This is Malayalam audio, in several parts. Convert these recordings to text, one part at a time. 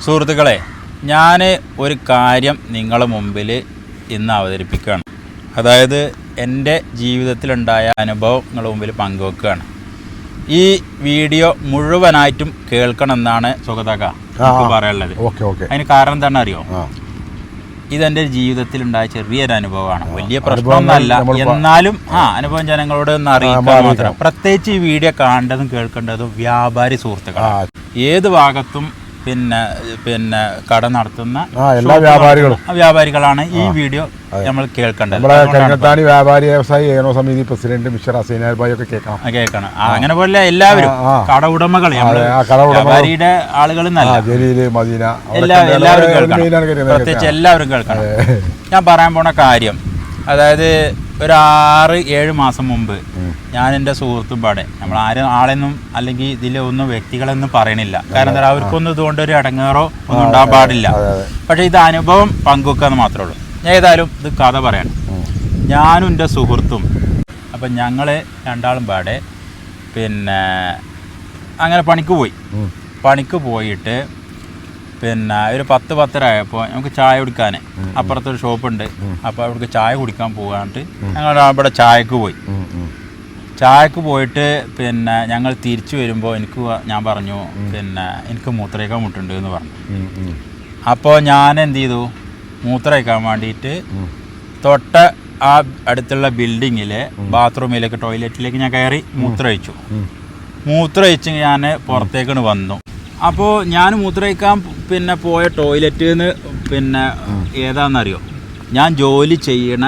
സുഹൃത്തുക്കളെ, ഞാൻ ഒരു കാര്യം നിങ്ങളുടെ മുമ്പിൽ ഇന്ന് അവതരിപ്പിക്കുകയാണ്. അതായത് എൻ്റെ ജീവിതത്തിലുണ്ടായ അനുഭവം നിങ്ങളുടെ മുമ്പിൽ പങ്കുവെക്കുകയാണ്. ഈ വീഡിയോ മുഴുവനായിട്ടും കേൾക്കണമെന്നാണ് സുഗതക പറയാനുള്ളത്. അതിന് കാരണം എന്താണെന്ന് അറിയോ? ഇതെൻ്റെ ജീവിതത്തിലുണ്ടായ ചെറിയൊരു അനുഭവമാണ്. വലിയ പ്രശ്നമൊന്നുമല്ല, എന്നാലും അനുഭവം ജനങ്ങളോട് ഒന്ന് അറിയിക്കാൻ മാത്രം. പ്രത്യേകിച്ച് ഈ വീഡിയോ കാണേണ്ടതും കേൾക്കേണ്ടതും വ്യാപാരി സുഹൃത്തുക്കളാണ്. ഏത് ഭാഗത്തും പിന്നെ കട നടത്തുന്ന എല്ലാ വ്യാപാരികളാണ് ഈ വീഡിയോ നമ്മൾ കേൾക്കേണ്ടത്. വ്യാപാരി വ്യവസായി ഏകോപന സമിതി പ്രസിഡന്റ് മിസ്റ്റർ ഹസീന ഭായി ഒക്കെ കേൾക്കണം. അങ്ങനെ പോലെ എല്ലാവരും കട ഉടമകൾ, വ്യാപാരിയുടെ ആളുകൾ എല്ലാവരും കേൾക്കണം. പ്രത്യേകിച്ച് എല്ലാവരും കേൾക്കണം. ഞാൻ പറയാൻ പോണ കാര്യം, അതായത് ഒരു 6-7 മാസം മുമ്പ് ഞാൻ എൻ്റെ സുഹൃത്തും പാടെ, നമ്മൾ ആളെന്നും അല്ലെങ്കിൽ ഇതിലൊന്നും വ്യക്തികളെന്നും പറയണില്ല. കാരണം എന്താ, അവർക്കൊന്നും ഇതുകൊണ്ട് ഒരു ഇടങ്ങേറോ ഒന്നും ഉണ്ടാകാൻ പാടില്ല. പക്ഷേ ഇത് അനുഭവം പങ്കുവെക്കാന്ന് മാത്രമേ ഉള്ളൂ. ഞാൻ ഏതായാലും ഇത് കഥ പറയാണ്. ഞാനും എൻ്റെ സുഹൃത്തും അപ്പം ഞങ്ങൾ രണ്ടാളും പാടെ അങ്ങനെ പണിക്ക് പോയിട്ട് ഒരു 10-10 ആയപ്പോൾ നമുക്ക് ചായ കുടിക്കാൻ അപ്പുറത്തൊരു ഷോപ്പുണ്ട്. അപ്പോൾ അവിടേക്ക് ചായ കുടിക്കാൻ പോകാണ്ട് ഞങ്ങൾ അവിടെ ചായക്ക് പോയിട്ട് ഞങ്ങൾ തിരിച്ചു വരുമ്പോൾ ഞാൻ പറഞ്ഞു എനിക്ക് മൂത്രമൊഴിക്കാൻ മുട്ടുണ്ട് എന്ന് പറഞ്ഞു. അപ്പോൾ ഞാൻ എന്ത് ചെയ്തു, മൂത്രമൊഴിക്കാൻ വേണ്ടിയിട്ട് തൊട്ട ആ അടുത്തുള്ള ബിൽഡിങ്ങിലെ ബാത്റൂമിലേക്ക്, ടോയ്ലറ്റിലേക്ക് ഞാൻ കയറി മൂത്രമൊഴിച്ച് ഞാൻ പുറത്തേക്കാണ് വന്നു. അപ്പോൾ ഞാൻ മൂത്രമൊഴിക്കാൻ പോയ ടോയ്ലറ്റിൽ നിന്ന് ഏതാണെന്നറിയോ? ഞാൻ ജോലി ചെയ്യണ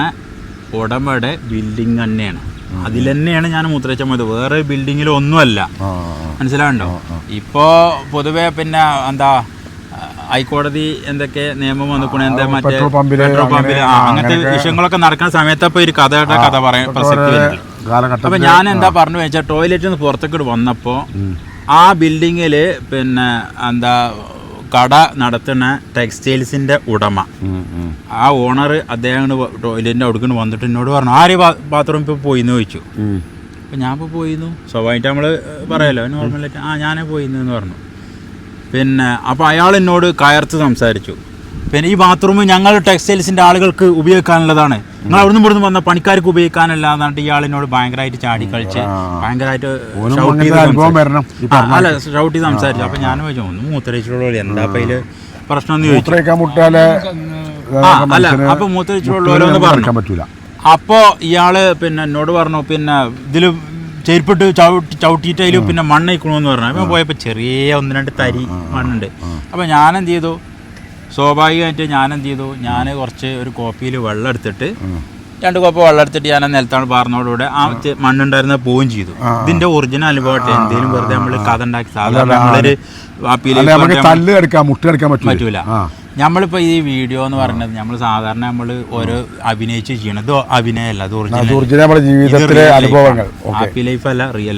ഉടമയുടെ ബിൽഡിങ് തന്നെയാണ്. അതിൽ തന്നെയാണ് ഞാൻ മൂത്രമൊഴിച്ചാൽ പോയത്, വേറെ ബിൽഡിങ്ങിലും ഒന്നുമല്ല. മനസ്സിലാവുണ്ടോ? ഇപ്പോൾ പൊതുവെ എന്താ ഹൈക്കോടതി എന്തൊക്കെ നിയമം വന്നിക്കണേ, എന്താ മറ്റേ പെട്രോൾ പമ്പിൽ അങ്ങനത്തെ വിഷയങ്ങളൊക്കെ നടക്കുന്ന സമയത്ത് അപ്പോൾ ഒരു കഥ പറയാൻ പ്രസക്തി വരുന്നില്ല. അപ്പം ഞാൻ എന്താ പറഞ്ഞു വെച്ചാൽ, ടോയ്ലറ്റിൽ നിന്ന് പുറത്തേക്ക് വന്നപ്പോൾ ആ ബിൽഡിങ്ങിൽ കട നടത്തുന്ന ടെക്സ്റ്റൈൽസിൻ്റെ ഉടമ, ആ ഓണർ, അദ്ദേഹം ടോയ്ലറ്റിൻ്റെ അവിടേക്ക് വന്നിട്ട് എന്നോട് പറഞ്ഞു, ആര് ബാത്റൂമിൽ ഇപ്പോൾ പോയിന്ന് ചോദിച്ചു. അപ്പം ഞാൻ ഇപ്പോൾ പോയിരുന്നു, സ്വാഭാവികമായിട്ട് നമ്മൾ പറയാമല്ലോ നോർമലായിട്ട്, ഞാനേ പോയിന്ന് പറഞ്ഞു. അപ്പോൾ അയാൾ എന്നോട് കയർത്ത് സംസാരിച്ചു. ഈ ബാത്റൂം ഞങ്ങൾ ടെക്സ്റ്റൈൽസിൻ്റെ ആളുകൾക്ക് ഉപയോഗിക്കാനുള്ളതാണ്, നിങ്ങൾ അവിടുന്ന് ഇവിടുന്ന് വന്ന പണിക്കാർക്ക് ഉപയോഗിക്കാനല്ല എന്നിട്ട് ഇയാളിനോട് ഭയങ്കരമായിട്ട് ചാടിക്കളിച്ച് ഭയങ്കരമായിട്ട് ഷൗട്ടി സംസാരിച്ചു. അപ്പം ഞാൻ ചോദിച്ചു, ഒന്ന് മൂത്രയിച്ചുള്ളൂ, എന്താ പൈല് പ്രശ്നം എന്ന് ചോദിച്ചു. അപ്പൊ മൂത്രയിച്ചുള്ളൂന്ന് പറഞ്ഞു. അപ്പോൾ ഇയാള് എന്നോട് പറഞ്ഞു, ഇതിൽ ചെരുപ്പിട്ട് ചവിട്ടിയിട്ട് അതിൽ മണ്ണയിക്കണമെന്ന് പറഞ്ഞു. അപ്പം പോയപ്പോൾ ചെറിയ 1-2 തരി മണ്ണുണ്ട്. അപ്പം ഞാനെന്ത് ചെയ്തു, സ്വാഭാവികമായിട്ട് ഞാൻ കുറച്ച് ഒരു കോപ്പിയിൽ വെള്ളം എടുത്തിട്ട് 2 കോപ്പ വെള്ളം എടുത്തിട്ട് ഞാൻ നിലത്താണ് പാർന്നതോടുകൂടെ ആ മണ്ണുണ്ടായിരുന്ന പോവുകയും ചെയ്തു. ഇതിന്റെ ഒറിജിനൽ അനുഭവമായിട്ട് എന്തെങ്കിലും വെറുതെ നമ്മൾ കഥ ഉണ്ടാക്കി സാധാരണ നമ്മളൊരു പറ്റൂല. നമ്മളിപ്പോൾ ഈ വീഡിയോ എന്ന് പറയുന്നത് നമ്മൾ സാധാരണ നമ്മൾ ഓരോ അഭിനയിച്ച് ചെയ്യണത് അഭിനയമല്ല, അത് ഹാപ്പി ലൈഫ് അല്ല, റിയൽ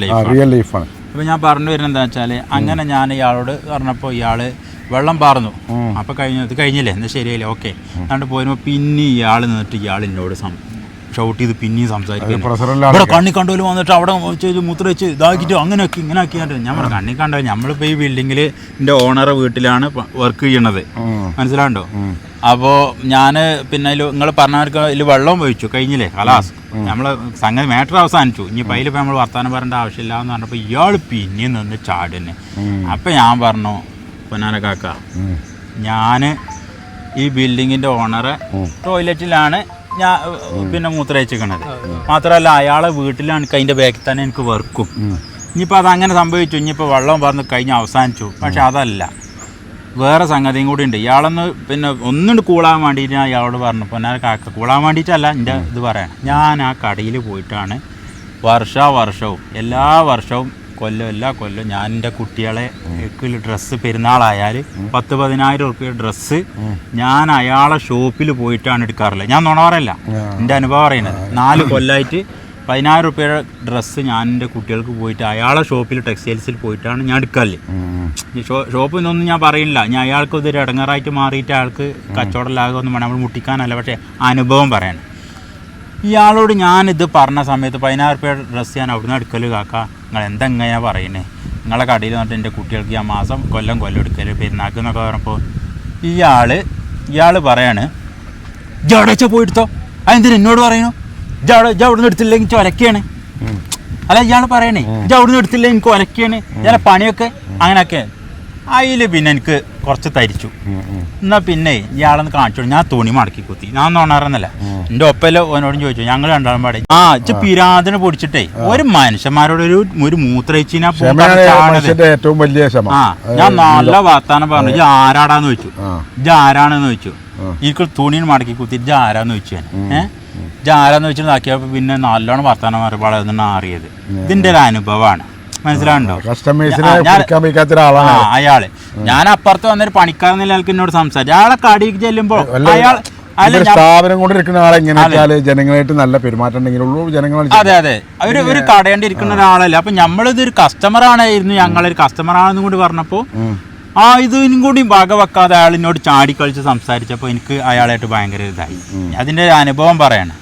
ലൈഫാണ്. അപ്പോൾ ഞാൻ പറഞ്ഞു വരുന്നത് എന്താ വെച്ചാൽ, അങ്ങനെ ഞാൻ ഇയാളോട് പറഞ്ഞപ്പോൾ ഇയാള് വെള്ളം പാർന്നു. അപ്പോൾ കഴിഞ്ഞില്ലേ, എന്നാൽ ശരിയല്ലേ, ഓക്കെ. എന്നിട്ട് പോരുമ്പോൾ പിന്നെ ഇയാൾ നിന്നിട്ട് എന്നോട് ഷൗട്ട് ചെയ്ത് പിന്നെയും സംസാരിക്കും. ഇവിടെ കണ്ണി കണ്ടുപോലും വന്നിട്ട് അവിടെ മുത്ര വെച്ച് ഇതാക്കിയിട്ട് അങ്ങനെയൊക്കെ ഇങ്ങനെ ആക്കിയാണ്ട് ഞാൻ പറഞ്ഞു, കണ്ണി കണ്ടോ, നമ്മളിപ്പോൾ ഈ ബിൽഡിങ്ങിൽ എൻ്റെ ഓണറെ വീട്ടിലാണ് വർക്ക് ചെയ്യണത്, മനസ്സിലാണ്ടോ? അപ്പോൾ ഞാൻ നിങ്ങൾ പറഞ്ഞവർക്ക് ഇതിൽ വെള്ളം ഒഴിച്ചു, കഴിഞ്ഞില്ലേ, കലാസ്, നമ്മൾ സംഗതി മാറ്റർ അവസാനിച്ചു. ഇനിയിപ്പോൾ അതിലിപ്പോൾ നമ്മൾ വർത്തമാനം പറയേണ്ട ആവശ്യമില്ല എന്ന് പറഞ്ഞപ്പോൾ ഇയാൾ പിന്നെയും നിന്ന് ചാടുന്നെ. അപ്പം ഞാൻ പറഞ്ഞു, പൊന്നാന കാക്ക, ഞാൻ ഈ ബിൽഡിങ്ങിൻ്റെ ഓണറെ ടോയ്ലറ്റിലാണ് ഞാൻ മൂത്രയിച്ചിരിക്കണത്. മാത്രമല്ല അയാളെ വീട്ടിലാണ്, അതിൻ്റെ ബാക്കിൽ തന്നെ എനിക്ക് വർക്കും. ഇനിയിപ്പോൾ അതങ്ങനെ സംഭവിച്ചു, ഇനിയിപ്പോൾ വെള്ളം പറഞ്ഞ് കഴിഞ്ഞ് അവസാനിച്ചു. പക്ഷെ അതല്ല, വേറെ സംഗതിയും കൂടി ഉണ്ട്. ഇയാളൊന്ന് ഒന്നുകൊണ്ട് കൂളാൻ വേണ്ടിയിട്ട് ഞാൻ ഇയാളോട് പറഞ്ഞു, പൊന്നാന കാക്ക, കൂളാൻ വേണ്ടിയിട്ടല്ല എൻ്റെ ഇത് പറയാൻ, ഞാൻ ആ കടയിൽ പോയിട്ടാണ് വർഷവും എല്ലാ വർഷവും എല്ലാ കൊല്ലം ഞാൻ എൻ്റെ കുട്ടികളെ ഡ്രസ്സ് പെരുന്നാളായാൽ 10-15,000 റുപ്യ ഡ്രസ്സ് ഞാൻ അയാളെ ഷോപ്പിൽ പോയിട്ടാണ് എടുക്കാറില്ല. ഞാൻ നുണ പറയല്ല, എൻ്റെ അനുഭവം പറയുന്നത്. 4 കൊല്ലമായിട്ട് 10,000 റുപ്യയുടെ ഡ്രസ്സ് ഞാൻ എൻ്റെ കുട്ടികൾക്ക് പോയിട്ട് അയാളെ ഷോപ്പിൽ ടെക്സ്റ്റൈൽസിൽ പോയിട്ടാണ് ഞാൻ എടുക്കാറില്ല. ഷോപ്പിൽ നിന്നൊന്നും ഞാൻ പറയില്ല, ഞാൻ അയാൾക്ക് ഇതൊരു ഇടങ്ങാറായിട്ട് മാറിയിട്ട് അയാൾക്ക് കച്ചവടമില്ലാകൊന്നും വേണം, നമ്മൾ മുട്ടിക്കാനല്ല, പക്ഷേ അനുഭവം പറയാൻ. ഇയാളോട് ഞാനിത് പറഞ്ഞ സമയത്ത് 10,000 റുപ്യ ഡ്രസ്സ് ഞാൻ അവിടുന്ന് എടുക്കൽ കാക്ക, നിങ്ങൾ എന്തെങ്ങനെയാണ് പറയുന്നത്, നിങ്ങളെ കടയിൽ വന്നിട്ട് എൻ്റെ കുട്ടികൾക്ക് ഞാൻ മാസം കൊല്ലം എടുക്കല് പെരുന്നാൾക്ക് എന്നൊക്കെ പറഞ്ഞപ്പോൾ ഇയാൾ പറയാണ് ജവിടെച്ചാ പോയിട്ടോ അതെന്തിനാ എന്നോട് പറയണു അവിടെ നിന്ന് എടുത്തില്ലെങ്കിൽ എനിക്ക് ഒരക്കുകയാണ്. അല്ല ഇയാൾ പറയണേ അവിടെ നിന്ന് എടുത്തില്ലെങ്കിൽ എനിക്ക് ഒരക്കുകയാണ്, ഞാൻ പണിയൊക്കെ അങ്ങനെയൊക്കെ. അതിൽ പിന്നെ എനിക്ക് കുറച്ച് തരിച്ചു. എന്നാൽ പിന്നെ ഇയാളൊന്ന് കാണിച്ചു, ഞാൻ തുണി മടക്കി കുത്തി. ഞാൻ നോണാറന്നല്ല, എൻ്റെ ഒപ്പല്ലോ ഓനോടും ചോദിച്ചു, ഞങ്ങൾ രണ്ടാളും പാടെ ഇച്ച് പിരാതിനെ പൊടിച്ചിട്ടേ ഒരു മനുഷ്യന്മാരോട് ഒരു മൂത്രയിച്ചിനാ ഏറ്റവും വലിയ ഞാൻ നല്ല വർത്താനം പറഞ്ഞു. ഇജ്ജ് ആരാടാന്ന് ചോദിച്ചു, ഇജ്ജ് ആരാണെന്ന് ചോദിച്ചു. എനിക്ക് തുണിയും മടക്കി കുത്തി ഇജ്ജ് ആരാന്ന് ചോദിച്ചു. ഞാൻ ഇജ്ജ് ആരാന്ന് വെച്ചിട്ട് നോക്കിയപ്പോൾ പിന്നെ നല്ലോണം വർത്താനം പറയുമ്പോൾ അതൊന്നും അറിയത്. ഇതിൻ്റെ ഒരു അനുഭവമാണ്, മനസ്സിലാവുണ്ടോ? അയാള് ഞാൻ അപ്പുറത്ത് വന്നൊരു പണിക്കാരൻ നിലക്ക് എന്നോട് സംസാരിച്ചു. അയാളെ കടിക്ക് ചെല്ലുമ്പോ സ്ഥാപനം കൊണ്ടിരിക്കുന്ന ആളെ എങ്ങനെ ജനങ്ങളായിട്ട് നല്ല പെരുമാറ്റം ഉണ്ടെങ്കിലുള്ളൂ ജനങ്ങൾ. അതെ ഒരു കടയേണ്ടി ഇരിക്കുന്ന ഒരാളല്ല. അപ്പൊ നമ്മളിതൊരു കസ്റ്റമറാണായിരുന്നു, ഞങ്ങളൊരു കസ്റ്റമറാണെന്നും കൂടി പറഞ്ഞപ്പോ ഇതിനും കൂടി വകവെക്കാതെ അയാളിനോട് ചാടിക്കളിച്ച് സംസാരിച്ചപ്പോൾ എനിക്ക് അയാളായിട്ട് ഭയങ്കര ഇതായി. അതിന്റെ ഒരു അനുഭവം പറയണം.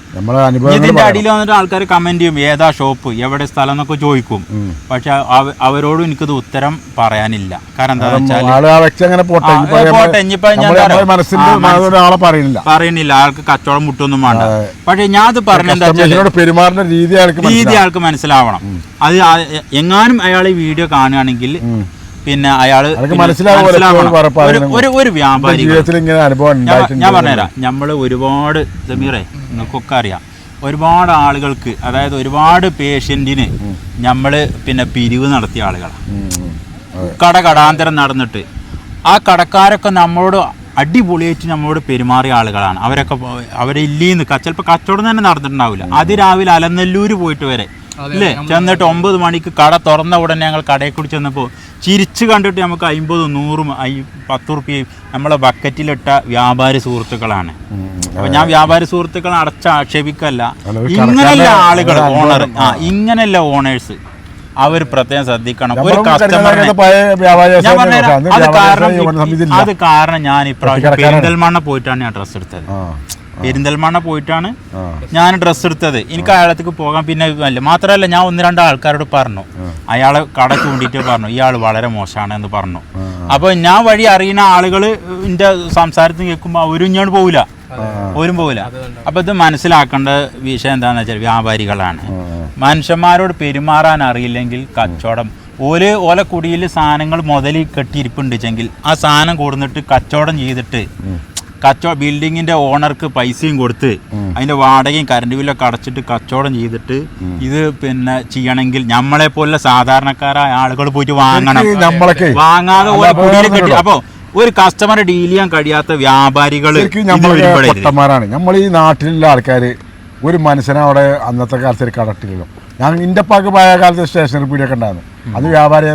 ഇതിന്റെ അടിയിൽ വന്നിട്ട് ആൾക്കാർ കമന്റ് ചെയ്യും, ഏതാ ഷോപ്പ്, എവിടെ സ്ഥലം എന്നൊക്കെ ചോദിക്കും. പക്ഷെ അവരോടും എനിക്കത് ഉത്തരം പറയാനില്ല. കാരണം എന്താ വെച്ചാൽ പറയുന്നില്ല, ആൾക്ക് കച്ചവടം മുട്ടൊന്നും വേണ്ട. പക്ഷെ ഞാൻ അത് പറഞ്ഞെന്താ രീതി ആൾക്ക് മനസ്സിലാവണം. അത് എങ്ങാനും അയാൾ ഈ വീഡിയോ കാണുകയാണെങ്കിൽ പിന്നെ അയാള് ഒരു വ്യാപാരി. ഞാൻ പറഞ്ഞുതരാം, നമ്മള് ഒരുപാട് സമീറേ നിങ്ങൾക്കൊക്കെ അറിയാം, ഒരുപാട് ആളുകൾക്ക്, അതായത് ഒരുപാട് പേഷ്യന്റിന് നമ്മള് പിന്നെ പിരിവ് നടത്തിയ ആളുകളാണ്. കടാന്തരം നടന്നിട്ട് ആ കടക്കാരൊക്കെ നമ്മളോട് അടിപൊളിയായിട്ട് നമ്മളോട് പെരുമാറിയ ആളുകളാണ്. അവരില്ലീന്ന് ചിലപ്പോൾ കച്ചവടം തന്നെ നടന്നിട്ടുണ്ടാവില്ല. അതിരാവിലെ അലനല്ലൂര് പോയിട്ട് വരെ അല്ലേ ചെന്നിട്ട് 9 മണിക്ക് കട തുറന്ന ഉടനെ ഞങ്ങൾ കടയിൽ കൂടി ചെന്നപ്പോൾ ചിരിച്ച് കണ്ടിട്ട് നമുക്ക് 50, 100, 10 റുപ്യയും നമ്മളെ ബക്കറ്റിലിട്ട വ്യാപാരി സുഹൃത്തുക്കളാണ്. അപ്പൊ ഞാൻ വ്യാപാരി സുഹൃത്തുക്കളെ ആക്ഷേപിക്കല്ല. ഇങ്ങനെയുള്ള ആളുകൾ ഓണർ, ഇങ്ങനെയുള്ള ഓണേഴ്സ് അവർ പ്രത്യേകം ശ്രദ്ധിക്കണം. ഒരു കസ്റ്റമറിനെ അത് കാരണം ഞാൻ ഇപ്രാവശ്യം പെരിന്തൽമണ്ണ പോയിട്ടാണ് ഞാൻ ഡ്രസ്സ് എടുത്തത്. പെരിന്തൽമണ്ണ പോയിട്ടാണ് ഞാൻ ഡ്രസ്സ് എടുത്തത്. എനിക്ക് അയാളത്തേക്ക് പോകാൻ പിന്നെ അല്ല. മാത്രമല്ല ഞാൻ 1-2 ആൾക്കാരോട് പറഞ്ഞു, അയാളെ കട ചൂണ്ടിയിട്ട് പറഞ്ഞു ഇയാൾ വളരെ മോശമാണ് എന്ന് പറഞ്ഞു. അപ്പൊ ഞാൻ വഴി അറിയുന്ന ആളുകൾ എൻ്റെ സംസാരത്തിൽ കേൾക്കുമ്പോൾ അവരും ഇങ്ങോട്ട് പോവില്ല, ഓരും പോവില്ല. അപ്പൊ ഇത് മനസ്സിലാക്കേണ്ട വിഷയം എന്താണെന്ന് വെച്ചാൽ വ്യാപാരികളാണ്. മനുഷ്യന്മാരോട് പെരുമാറാൻ അറിയില്ലെങ്കിൽ കച്ചവടം ഓല കുടിയിൽ സാധനങ്ങൾ മുതൽ കെട്ടിയിരിപ്പുണ്ടെങ്കിൽ ആ സാധനം കൊടുത്തിട്ട് കച്ചവടം ചെയ്തിട്ട് ബിൽഡിങ്ങിന്റെ ഓണർക്ക് പൈസയും കൊടുത്ത് അതിന്റെ വാടകയും കറണ്ട് ബില്ലൊക്കെ അടച്ചിട്ട് കച്ചവടം ചെയ്തിട്ട് ഇത് പിന്നെ ചെയ്യണമെങ്കിൽ നമ്മളെ പോലെ സാധാരണക്കാരായ ആളുകൾ പോയിട്ട് വാങ്ങണം. വാങ്ങാതെ ഓരോ കുടിയിൽ കെട്ടി അപ്പൊ ഒരു കസ്റ്റമറെ ഡീൽ ചെയ്യാൻ കഴിയാത്ത വ്യാപാരികൾ നമ്മൾ ഈ നാട്ടിലുള്ള ആൾക്കാർ. ഒരു മനുഷ്യനെ അവിടെ അന്നത്തെ കാലത്ത് ഒരു കടട്ടില്ലല്ലോ. ഞാൻ എൻ്റെ പാക്ക് പഴയ കാലത്ത് സ്റ്റേഷനറി പീടിയൊക്കെ ഉണ്ടായിരുന്നു. അത് വ്യാപാര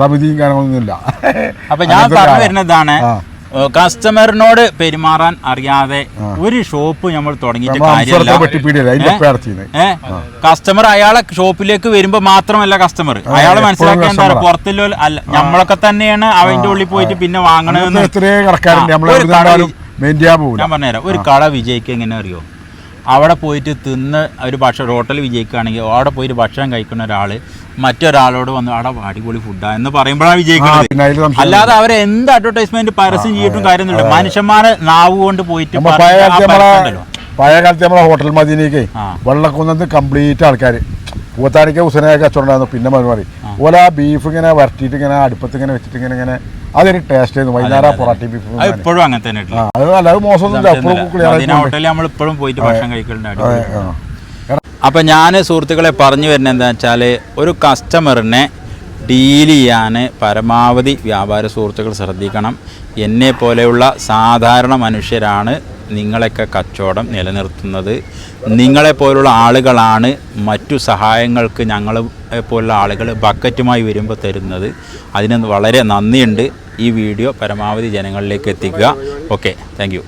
സമിതിയും കാര്യങ്ങളൊന്നുമില്ല. അപ്പൊ ഞാൻ പറഞ്ഞു വരുന്നതാണ്, കസ്റ്റമറിനോട് പെരുമാറാൻ അറിയാതെ ഒരു ഷോപ്പ് നമ്മൾ തുടങ്ങിയിട്ട് കാര്യമില്ല. കസ്റ്റമർ അയാളെ ഷോപ്പിലേക്ക് വരുമ്പോ മാത്രമല്ല കസ്റ്റമർ അയാളെ മനസ്സിലാക്കേണ്ട പുറത്തുള്ള അല്ല, നമ്മളൊക്കെ തന്നെയാണ് അവന്റെ ഉള്ളിൽ പോയിട്ട് പിന്നെ വാങ്ങണമെന്ന്. ഞാൻ പറഞ്ഞുതരാം, ഒരു കട വിജയിക്കുക എങ്ങനെ അറിയോ? അവിടെ പോയിട്ട് തിന്ന് ഒരു ഹോട്ടൽ വിജയിക്കുകയാണെങ്കിൽ അവിടെ പോയിട്ട് ഭക്ഷണം കഴിക്കുന്ന ഒരാള് മറ്റൊരാളോട് വന്ന് അവിടെ അടിപൊളി ഫുഡാ എന്ന് പറയുമ്പോഴാണ് വിജയിക്കുന്നത്. അല്ലാതെ അവരെ എന്ത് അഡ്വർടൈസ്മെന്റ് പരസ്യം ചെയ്തിട്ടും കാര്യമൊന്നുമില്ല. മനുഷ്യന്മാരെ നാവ് കൊണ്ട് പോയിട്ട് പഴയ കാലത്ത് നമ്മളെ ഹോട്ടൽ മദീനയ്ക്ക് വെള്ളക്കുന്നത്ത് കംപ്ലീറ്റ് ആൾക്കാർ പൂത്താനിക്ക് ഉസനായ കച്ചവടം ഉണ്ടായിരുന്നു. പിന്നെ മാറി ഓല ബീഫ് ഇങ്ങനെ വരട്ടിയിട്ട് ഇങ്ങനെ അടുപ്പത്ത് ഇങ്ങനെ വെച്ചിട്ട് ഇങ്ങനെ അതൊരു ടേസ്റ്റ് ആയിരുന്നു. വൈകുന്നേരം പൊറാട്ടി ബീഫ് ഇപ്പോഴും അങ്ങനെ തന്നെ. അത് മോശമൊന്നുമില്ല. ഹോട്ടലിൽ നമ്മൾ ഇപ്പോഴും പോയിട്ട് ഭക്ഷണം കഴിക്കലുണ്ട്. അപ്പം ഞാൻ സുഹൃത്തുക്കളെ പറഞ്ഞു വരുന്നത് എന്താ വെച്ചാൽ, ഒരു കസ്റ്റമറിനെ ഡീൽ ചെയ്യാൻ പരമാവധി വ്യാപാര സുഹൃത്തുക്കൾ ശ്രദ്ധിക്കണം. എന്നെ പോലെയുള്ള സാധാരണ മനുഷ്യരാണ് നിങ്ങളൊക്കെ കച്ചവടം നിലനിർത്തുന്നത്. നിങ്ങളെപ്പോലുള്ള ആളുകളാണ് മറ്റു സഹായങ്ങൾക്ക് ഞങ്ങളെ പോലുള്ള ആളുകൾ ബക്കറ്റുമായി വരുമ്പോൾ തരുന്നത്. അതിന് വളരെ നന്ദിയുണ്ട്. ഈ വീഡിയോ പരമാവധി ജനങ്ങളിലേക്ക് എത്തിക്കുക. Okay, thank you.